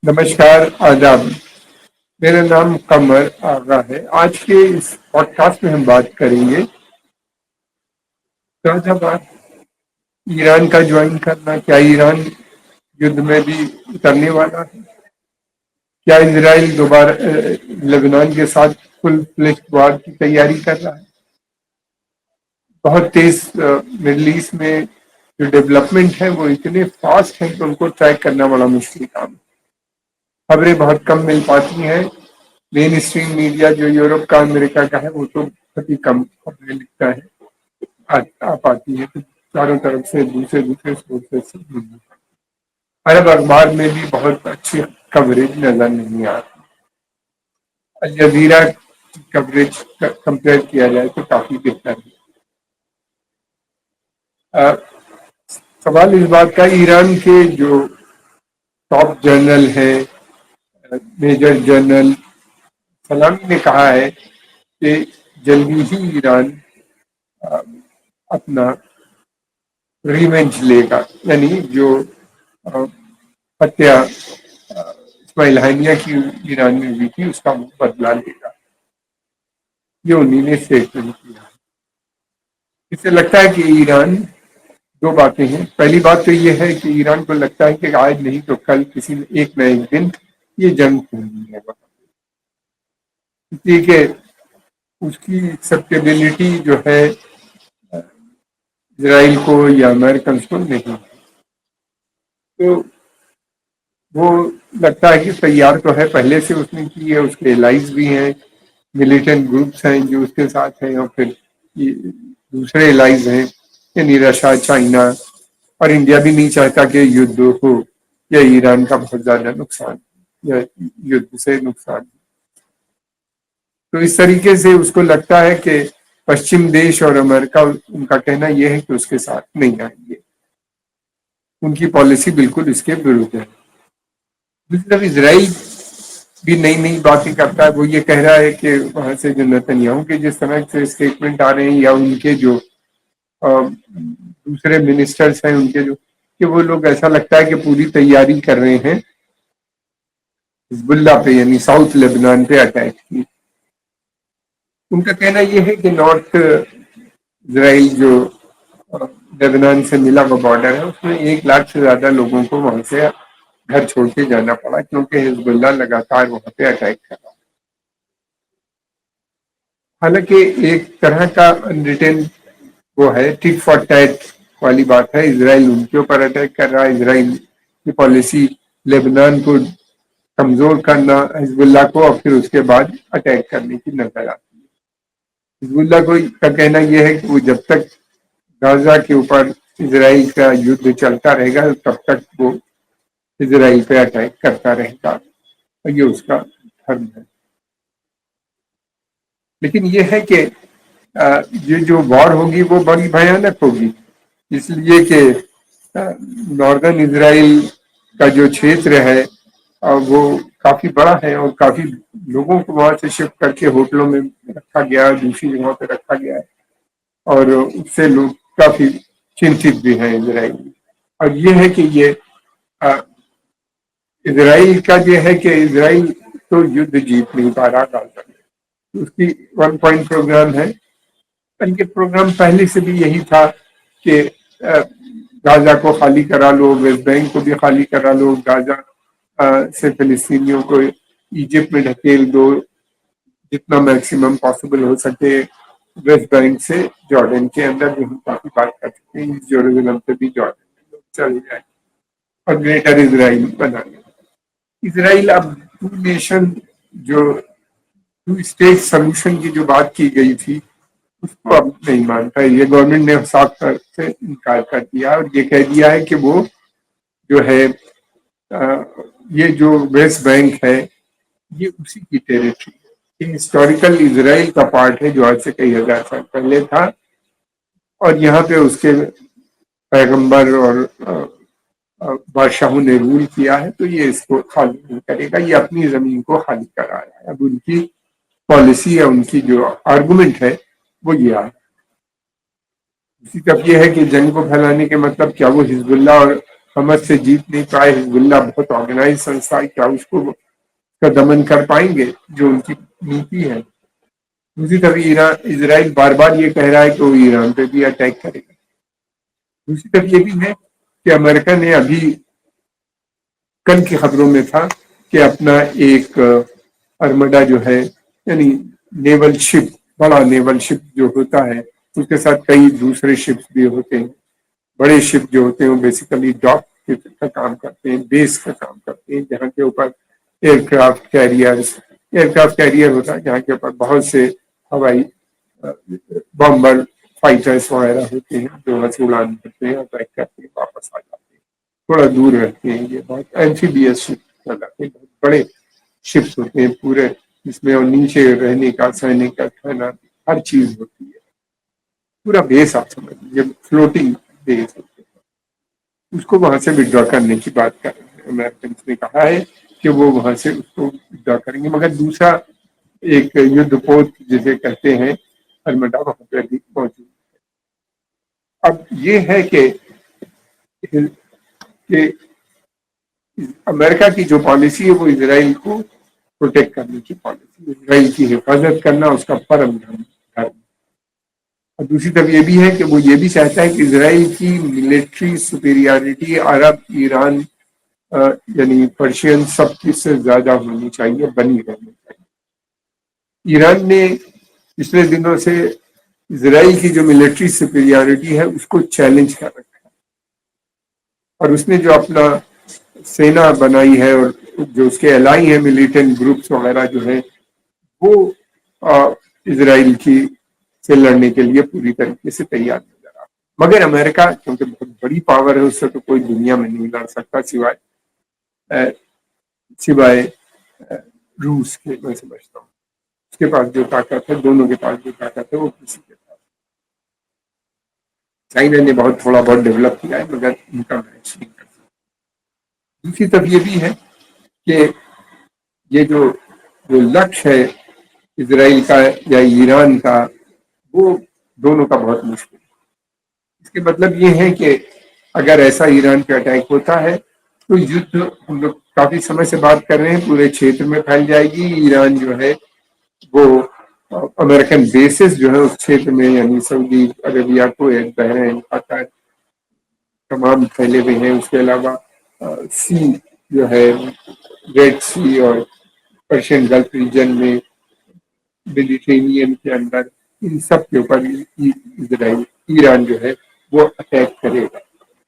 نمشکار، آداب۔ میرا نام قمر آغا ہے۔ آج کے اس پوڈ کاسٹ میں ہم بات کریں گے غازہ آباد ایران کا جوائن کرنا۔ کیا ایران یدھ میں بھی اترنے والا ہے؟ کیا اسرائیل دوبارہ لبنان کے ساتھ فل فلیشڈ وار کی تیاری کر رہا ہے؟ بہت تیز مڈل ایسٹ میں جو ڈیولپمنٹ ہے وہ اتنے فاسٹ ہیں کہ ان کو ٹریک کرنا بڑا مشکل کام ہے۔ خبریں بہت کم مل پاتی ہیں۔ مین اسٹریم میڈیا جو یورپ کا امریکہ کا ہے وہ تو بہت ہی کم خبریں لکھتا ہے، آ پاتی ہے، چاروں طرف سے دوسرے سورسز سے۔ عرب اخبار میں بھی بہت اچھی کوریج نظر نہیں آتی۔ الجزیرہ کی کوریج کمپیئر کیا جائے تو کافی بہتر ہے۔ سوال اس بات کا، ایران کے جو ٹاپ جنرل ہیں، میجر جنرل سلامی نے کہا ہے کہ جلدی ہی ایران اپنا ریونج لے گا، یعنی جو ہتیا اسماعیل ہانیہ کی ایران میں ہوئی تھی اس کا بدلہ لے گا۔ یہ انہی نے اسٹیٹمنٹ کیا۔ اس سے لگتا ہے کہ ایران دو باتیں ہیں۔ پہلی بات تو یہ ہے کہ ایران کو لگتا ہے کہ آج نہیں تو کل کسی ایک نہ ایک دن یہ جنگ ہونی ہے، اس لیے کہ اس کی ایکسیپٹیبلٹی جو ہے اسرائیل کو یا امریکنس کو نہیں، تو وہ لگتا ہے کہ تیار تو ہے، پہلے سے اس نے کی ہے، اس کے الائز بھی ہیں، ملیٹنٹ گروپس ہیں جو اس کے ساتھ ہیں، اور پھر دوسرے الائز ہیں یعنی رشیا، چائنا، اور انڈیا بھی نہیں چاہتا کہ یدھ ہو یا ایران کا بہت زیادہ نقصان یا یدھ سے نقصان۔ تو اس طریقے سے اس کو لگتا ہے کہ پشچم دیش اور امریکہ، ان کا کہنا یہ ہے کہ اس کے ساتھ نہیں آئیں گے، ان کی پالیسی بالکل اس کے ورد ہے۔ دوسری طرف اسرائیل بھی نئی نئی باتیں کرتا ہے۔ وہ یہ کہہ رہا ہے کہ وہاں سے جو نتنیاہو کے جس طرح سے اسٹیٹمنٹ آ رہے ہیں، یا ان کے جو دوسرے منسٹرز ہیں ان کے جو، کہ وہ لوگ ایسا لگتا ہے کہ پوری تیاری کر رہے ہیں حزب اللہ پہ، یعنی ساؤتھ لیبنان پہ اٹیک کی۔ ان کا کہنا یہ ہے کہ نارتھ اسرائیل جو لیبنان سے ملا ہوا بارڈر ہے، اس میں 1 لاکھ سے زیادہ لوگوں کو وہاں سے گھر چھوڑ کے جانا پڑا، کیونکہ حزب اللہ لگاتار وہاں پہ اٹیک کر رہا۔ حالانکہ ایک طرح کا انریٹن وہ ہے، ٹک فار ٹیٹ والی بات ہے۔ اسرائیل ان کے اوپر اٹیک کر رہا ہے، اسرائیل کی پالیسی لیبنان کو کمزور کرنا، حزب اللہ کو، اور پھر اس کے بعد اٹیک کرنے کی نظر آتی ہے۔ حزب اللہ کا کہنا یہ ہے کہ وہ جب تک غزہ کے اوپر اسرائیل کا یدھ چلتا رہے گا تب تک وہ اسرائیل پہ اٹیک کرتا رہے گا، اور یہ اس کا دھرم ہے۔ لیکن یہ ہے کہ یہ جو وار ہوگی وہ بڑی بھیانک ہوگی، اس لیے کہ ناردرن اسرائیل کا جو چھیتر ہے وہ کافی بڑا ہے، اور کافی لوگوں کو وہاں سے شفٹ کر کے ہوٹلوں میں رکھا گیا ہے، دوسری جگہوں پہ رکھا گیا ہے، اور اس سے لوگ کافی چنتت بھی ہیں اسرائیل۔ اور یہ ہے کہ یہ اسرائیل کا یہ ہے کہ اسرائیل تو یدھ جیت نہیں پا رہا غزہ میں۔ اس کی 1 پوائنٹ پروگرام ہے، ان کے پروگرام پہلے سے بھی یہی تھا کہ غزہ کو خالی کرا لو، ویسٹ بینک کو بھی خالی کرا لو، غزہ سے فلسطینیوں کو ایجپٹ میں ڈھکیل دو، جتنا میکسیمم پاسبل ہو سکے ویسٹ بینک سے جارڈن کے اندر، جو ہم کافی بات کر چکے ہیں، جیروزلم سے بھی جارڈن میں لوگ چل جائیں اور گریٹر اسرائیل بنانے۔ اسرائیل اب ٹو نیشن جو ٹو اسٹیٹ سولوشن کی جو بات کی گئی تھی اس کو اب نہیں مانتا ہے۔ یہ گورنمنٹ نے صاف طور سے انکار کر دیا، اور یہ کہہ دیا ہے کہ وہ جو ہے یہ جو ویسٹ بینک ہے یہ اسی کی ٹیریٹری ہے، یہ ہسٹوریکل اسرائیل کا پارٹ ہے جو آج سے کئی ہزار سال پہلے تھا، اور یہاں پہ اس کے پیغمبر اور بادشاہوں نے رول کیا ہے، تو یہ اس کو خالی نہیں کرے گا، یہ اپنی زمین کو خالی کرا رہا ہے۔ اب ان کی پالیسی یا ان کی جو آرگومنٹ ہے وہ یہ ہے۔ اسی طرف یہ ہے کہ جنگ کو پھیلانے کے مطلب کیا وہ حزب اللہ اور حماس سے جیت نہیں پائے، حزب اللہ بہت آرگنائز سنستھا ہے، کیا اس کو کا دمن کر پائیں گے جو ان کی نیتی ہے؟ دوسری طرف اسرائیل بار بار یہ کہہ رہا ہے کہ وہ ایران پہ بھی اٹیک کرے گا۔ دوسری طرف یہ بھی ہے کہ امریکہ نے ابھی کل کی خبروں میں تھا کہ اپنا ایک ارمڈا جو ہے، یعنی نیول شپ، بڑا نیول شپ جو ہوتا ہے، اس کے ساتھ کئی دوسرے شپس بھی ہوتے ہیں، بڑے شپ جو ہوتے ہیں وہ بیسیکلی ڈاک کا کام کرتے ہیں، بیس کا کام کرتے ہیں، جہاں کے اوپر ایئر کرافٹ کیریئر ہوتا ہے، جہاں کے اوپر بہت سے ہوائی بمبر فائٹرس وغیرہ ہوتے ہیں جو وہاں سے اڑان کرتے ہیں، اٹیک کرتے ہیں، واپس آ جاتے ہیں، تھوڑا دور رہتے ہیں۔ یہ بہت ایمفیبیس شپ کہلاتے ہیں، بہت بڑے شپس ہوتے ہیں پورے، جس میں اور نیچے رہنے کا، سہنے کا، کھانا، ہر چیز ہوتی ہے، پورا بیس آپ سمجھ لیجیے، فلوٹنگ بیس ہوتے ہیں۔ اس کو وہاں سے وڈرا کرنے کی بات کر رہے ہیں، امریکنس نے کہا ہے کہ وہ وہاں سے اس کو وڈرا کریں گے، مگر دوسرا ایک یدھ پوت جسے کہتے ہیں ارمڈا وہاں پہ بھی موجود ہے۔ اب یہ ہے کہ امریکہ کی جو پالیسی ہے وہ اسرائیل کو پروٹیکٹ کرنے کی پالیسی، اسرائیل کی حفاظت کرنا اس کا پرم دھرم ہے۔ اور دوسری طرف یہ بھی ہے کہ وہ یہ بھی چاہتا ہے کہ اسرائیل کی ملٹری سپیریارٹی عرب، ایران، یعنی پرشین سب کس سے زیادہ ہونی چاہیے، بنی رہنی چاہیے۔ ایران نے پچھلے دنوں سے اسرائیل کی جو ملٹری سپیریارٹی ہے اس کو چیلنج کر رکھا ہے، اور اس نے جو اپنا سینا بنائی ہے اور جو اس کے الائی ہیں ملیٹنٹ گروپس وغیرہ جو ہیں، وہ اسرائیل کی سے لڑنے کے لیے پوری طریقے سے تیار نظر آ رہا۔ مگر امریکہ کیونکہ بہت بڑی پاور ہے، اس سے تو کوئی دنیا میں نہیں لڑ سکتا سوائے روس کے، میں سمجھتا ہوں اس کے پاس جو طاقت ہے، دونوں کے پاس جو طاقت ہے وہ کسی کے پاس، چائنا نے بہت تھوڑا بہت ڈیولپ کیا ہے مگر ان کا میچ نہیں کر سکتا۔ دوسری طرف یہ بھی ہے کہ یہ جو لکش ہے اسرائیل کا یا ایران کا، وہ دونوں کا بہت مشکل ہے۔ اس کے مطلب یہ ہے کہ اگر ایسا ایران پہ اٹیک ہوتا ہے تو یدھ، ہم لوگ کافی سمے سے بات کر رہے ہیں، پورے چھیتر میں پھیل جائے گی۔ ایران جو ہے وہ امریکن بیسز جو ہے اس چھیتر میں، یعنی سعودی عربیہ کو، ایک بحرین، قطر، تمام پھیلے ہوئے ہیں۔ اس کے علاوہ سی جو ہے، ریڈ سی اور پرشین گلف ریجن میں، میڈیٹرینین کے اندر، ان سب کے اوپر اسرائیل، ایران جو ہے وہ اٹیک کرے گا،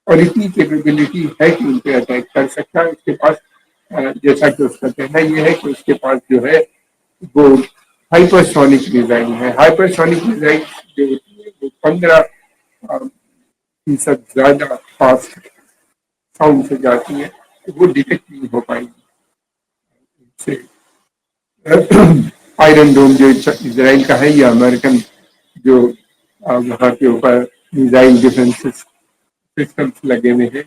اور اتنی کیپیبلٹی ہے کہ ان پہ اٹیک کر سکتا ہے۔ اس کے پاس جیسا کہ اس کا کہنا یہ ہے کہ اس کے پاس جو ہے وہ ہائپرسونک میزائل ہے۔ ہائپرسونک میزائل جو ہوتی ہے وہ 15% زیادہ فاسٹ ساؤنڈ سے جاتی ہے، وہ ڈیٹیکٹ نہیں ہو پائے گی۔ آئرن ڈوم جو اسرائیل کا ہے یا امریکن جو وہاں کے اوپر میزائل ڈیفنس سسٹمس لگے ہوئے ہیں،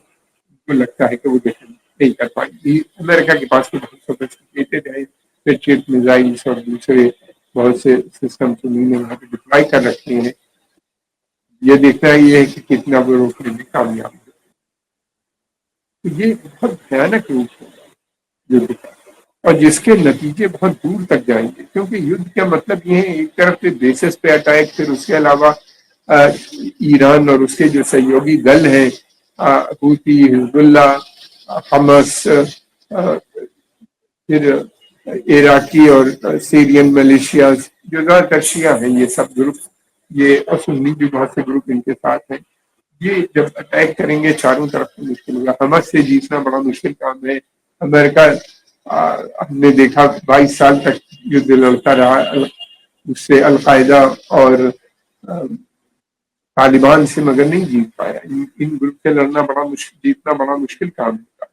کو لگتا ہے کہ وہ ڈیفینس نہیں کر پائیں گی۔ امریکہ کے پاس تو بہت سوفسٹیکیٹڈ ہے، پیٹریٹ میزائلس اور دوسرے بہت سے سسٹمس انہوں نے وہاں پہ ڈپلائی کر رکھے ہیں۔ یہ دیکھنا یہ ہے کہ کتنا وہ روکنے میں کامیاب ہے۔ تو یہ بہت بھیانک روپ ہوگا یدھ کا، اور جس کے نتیجے بہت دور تک جائیں گے، کیونکہ یدھ کا مطلب یہ ہے ایک طرف سے بیسس پہ اٹیک، پھر اس کے علاوہ ایران اور اس کے جو سہیوگی دل ہیں، حوثی، حزب اللہ، حماس، پھر عراقی اور سیرین ملیشیاز جو زیادہ تر شیعہ ہیں، یہ سب گروپ، یہ سنی بھی بہت سے گروپ ان کے ساتھ ہیں، یہ جب اٹیک کریں گے چاروں طرف سے مشکل ہوگا۔ حماس سے جیتنا بڑا مشکل کام ہے۔ امریکہ ہم نے دیکھا 22 سال تک یدھ لڑتا رہا، اس سے القاعدہ اور طالبان سے، مگر نہیں جیت پایا۔ ان گروپ سے لڑنا بڑا مشکل، جیتنا بڑا مشکل کام ہوگا۔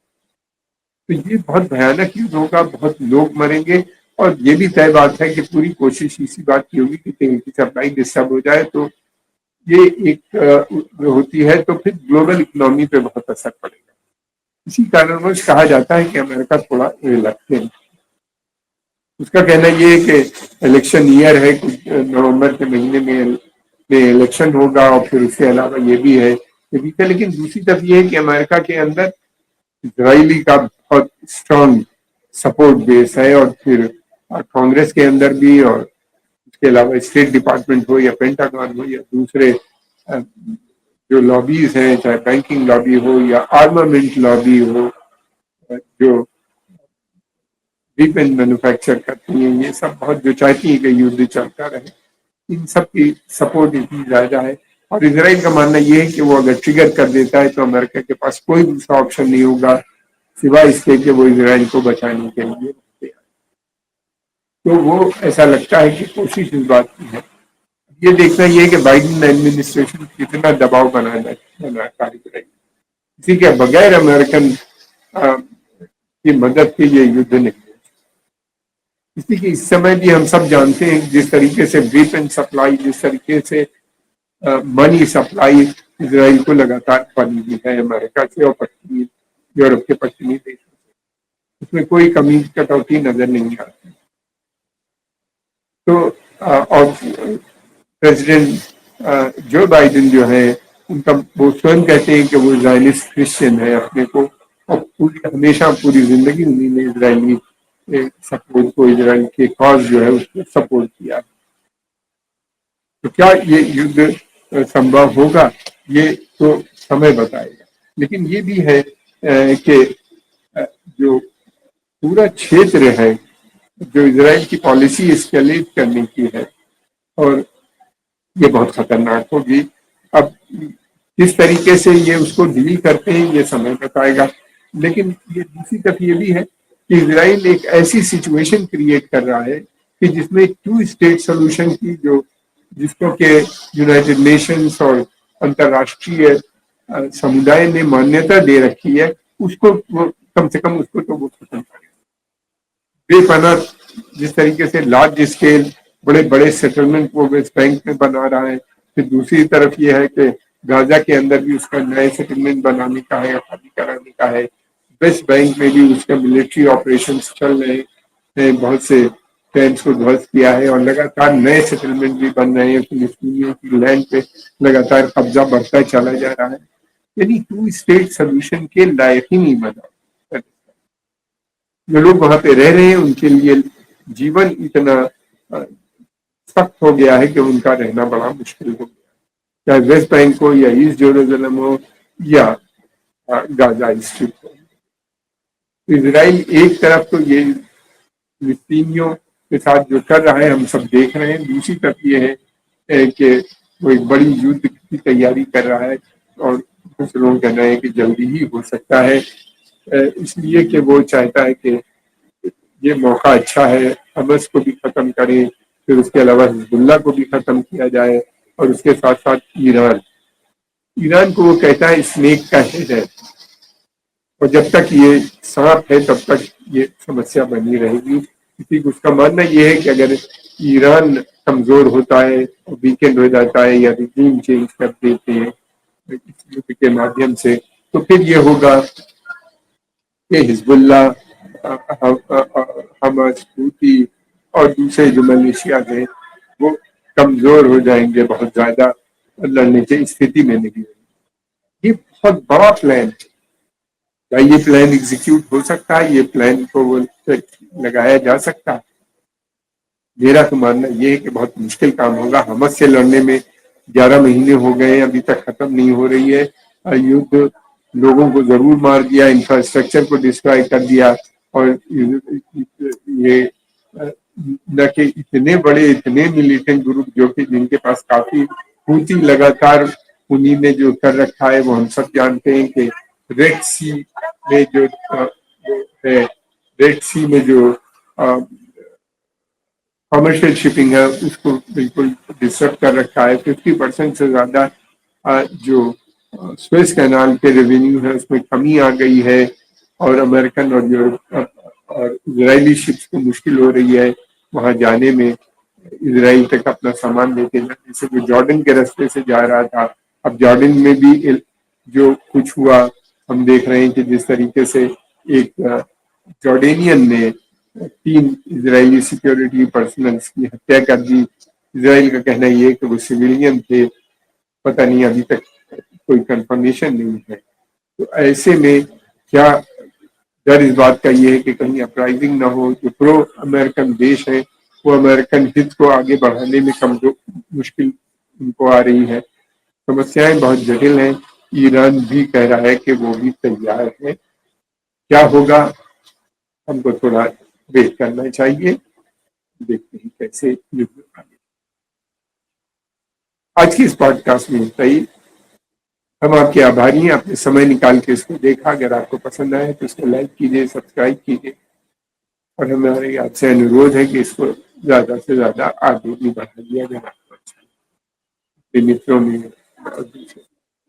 تو یہ بہت بھیانک یدھ ہوگا، بہت لوگ مریں گے، اور یہ بھی طے بات ہے کہ پوری کوشش اسی بات کی ہوگی کہ تیل کی سپلائی ڈسٹرب ہو جائے، تو یہ ایک ہوتی ہے تو پھر گلوبل اکنامی پہ بہت اثر پڑے گا۔ اسی کارن کہا جاتا ہے کہ امریکہ تھوڑا ریلکٹنٹ، اس کا کہنا یہ ہے کہ الیکشن ایئر ہے، نومبر کے مہینے میں الیکشن ہوگا، اور پھر اس کے علاوہ یہ بھی ہے ویک ہے. لیکن دوسری طرف یہ ہے کہ امریکہ کے اندر اسرائیلی کا بہت اسٹرانگ سپورٹ بیس ہے، اور پھر کانگریس کے اندر بھی، اور اس کے علاوہ اسٹیٹ ڈپارٹمنٹ ہو یا پینٹاگون ہو یا دوسرے جو لابیز ہیں، چاہے بینکنگ لابی ہو یا آرمامنٹ لابی ہو، جو ویپن مینوفیکچر کرتی ہیں، یہ سب بہت جو چاہتی ہیں کہ یدھ چلتا رہے. ان سب کی سپورٹ اتنی زیادہ ہے. اور اسرائیل کا ماننا یہ ہے کہ وہ اگر ٹریگر کر دیتا ہے تو امریکہ کے پاس کوئی دوسرا آپشن نہیں ہوگا سوائے اس کے کہ وہ اسرائیل کو بچانے کے لیے. تو وہ ایسا لگتا ہے کہ کوشش اس بات کی ہے. یہ دیکھنا یہ ہے کہ بائیڈن ایڈمنسٹریشن کتنا دباؤ بنانا چاہتا ہے. اسی کے بغیر امریکن کی مدد کے یہ یدھ نہیں. اسی کہ اس سمے بھی ہم سب جانتے ہیں جس طریقے سے ویپن سپلائی، جس طریقے سے منی سپلائی اسرائیل کو لگاتار بڑھی ہے امریکہ سے اور پشچمی یورپ کے پشچمی دیشوں سے، اس میں کوئی کمی کٹوتی نظر نہیں آتی. تو اور پریزیڈنٹ جو بائیڈن جو ہے ان کا وہ سوئم کہتے ہیں کہ وہ زائنسٹ کرسچن ہے اپنے کو، اور ہمیشہ پوری زندگی انہیں نے اسرائیلی سپورٹ کو، اسرائیل کے کاز جو ہے اس کو سپورٹ کیا. تو کیا یہ یدھ سمبھو ہوگا یہ تو سمے بتائے گا. لیکن یہ بھی ہے کہ جو پورا چھیتر ہے جو اسرائیل کی پالیسی اسکیلیٹ کرنے کی ہے، اور یہ بہت خطرناک ہوگی. اب کس طریقے سے یہ اس کو ڈیل کرتے ہیں یہ سمے بتائے گا. لیکن یہ دوسری طرف یہ بھی ہے کہ اسرائیل ایک ایسی سچویشن کریٹ کر رہا ہے کہ جس میں 2 اسٹیٹ سولوشن کی جس کو کہ یونائٹڈ نیشنز اور انترراشٹریہ سمودائے نے مانیتا دے رکھی ہے، اس کو وہ کم سے کم اس کو تو وہ ختم کرے. بے پناہ جس طریقے سے لارج اسکیل بڑے بڑے سیٹلمنٹ وہ ویسٹ بینک میں بنا رہا ہے، پھر دوسری طرف یہ ہے کہ غازہ کے اندر بھی اس کا نئے سیٹلمنٹ بنانے کا ہے، خالی کرانے کا ہے. ویسٹ بینک میں بھی اس کا ملٹری آپریشنز چل رہے ہیں، بہت سے ٹینٹس کو دھوست کیا ہے، اور لگاتار نئے سیٹلمنٹ بھی بن رہے ہیں. فلسطینیوں کی لینڈ پہ لگاتار قبضہ بڑھتا چلا جا رہا ہے. یعنی 2 اسٹیٹ سولوشن کے لائق ہی نہیں بنا. جو لوگ وہاں پہ رہ رہے ہیں ان کے لیے جیون اتنا سخت ہو گیا ہے کہ ان کا رہنا بڑا مشکل ہو گیا، چاہے ویسٹ بینک ہو یا ایسٹ جیروزلم ہو یا غازہ اسٹرپ ہو. اسرائیل ایک طرف تو یہ فلسطینیوں کے ساتھ جو کر رہا ہے ہم سب دیکھ رہے ہیں، دوسری طرف یہ ہے کہ وہ ایک بڑی یدھ کی تیاری کر رہا ہے، اور کچھ لوگ کہہ رہے ہیں کہ جلدی ہی ہو سکتا ہے، اس لیے کہ وہ چاہتا ہے کہ یہ موقع اچھا ہے حماس کو بھی ختم کریں، پھر اس کے علاوہ حزب اللہ کو بھی ختم کیا جائے، اور اس کے ساتھ ساتھ ایران کو وہ کہتا ہے اسنیک کا ہیڈ ہے، اور جب تک یہ سانپ ہے تب تک یہ سمسیا بنی رہے گی. کسی کو اس کا ماننا یہ ہے کہ اگر ایران کمزور ہوتا ہے، ویکینڈ ہو جاتا ہے یا ریجیم چینج کر دیتے ہیں اس ملک کے مادھیم سے، تو پھر یہ ہوگا کہ حزب اللہ، حماس، حوثی اور دوسرے جو ملیشیاز ہیں وہ کمزور ہو جائیں گے، بہت زیادہ لڑنے کی استھتی میں نہیں. یہ بہت بڑا پلان ہے. کیا یہ پلان ایگزیکیوٹ ہو سکتا ہے؟ یہ پلان کو لگایا جا سکتا ہے؟ میرا تو ماننا یہ ہے کہ بہت مشکل کام ہوگا. حماس سے لڑنے میں 11 مہینے ہو گئے، ابھی تک ختم نہیں ہو رہی ہے. یدھ لوگوں کو ضرور مار دیا، انفراسٹرکچر کو ڈسٹرائے کر دیا، اور یہ نہ کہ اتنے بڑے اتنے ملیٹنٹ گروپ جو کہ جن کے پاس کافی حوثی لگاتار انہی نے جو کر رکھا ہے، وہ ہم سب جانتے ہیں کہ ریڈ سی میں جو ہے، ریڈ سی میں جو کمرشل شپنگ ہے اس کو بالکل ڈسٹرب کر رکھا ہے. 50% سے زیادہ جو سویس کینال کے ریونیو ہے اس میں کمی آ گئی ہے، اور امریکن اور اسرائیلی شپس کو مشکل ہو رہی ہے وہاں جانے میں، اسرائیل تک اپنا سامان لے کے جانے سے. جو جارڈن کے راستے سے جا رہا تھا، اب جارڈن میں بھی جو کچھ ہوا ہم دیکھ رہے ہیں کہ جس طریقے سے ایک جارڈینین نے 3 اسرائیلی سیکیورٹی پرسنلز کی ہتیا کر دی. اسرائیل کا کہنا یہ ہے کہ وہ سویلین تھے، پتہ نہیں ابھی تک کوئی کنفرمیشن نہیں ہے. تو ایسے میں کیا ڈر اس بات کا یہ ہے کہ کہیں اپرائزنگ نہ ہو. جو پرو امریکن دیش ہے وہ امریکن ہت کو آگے بڑھانے میں مشکل ان کو آ رہی ہے. سمسیایں بہت جٹل ہیں. ایران بھی کہہ رہا ہے کہ وہ بھی تیار ہے. کیا ہوگا ہم کو تھوڑا ویٹ کرنا چاہیے. دیکھتے ہیں کیسے. آج کی اس پوڈ کاسٹ میں اتنا ہی. ہم آپ کے آبھاری ہیں. آپ نے سمے نکال کے اس کو دیکھا. اگر آپ کو پسند آئے تو اس کو لائک کیجیے, سبسکرائب کیجیے, اور ہمارے آپ سے انوروھ ہے کہ اس کو زیادہ سے زیادہ آگے بھی بڑھا دیا جائے. متروں میں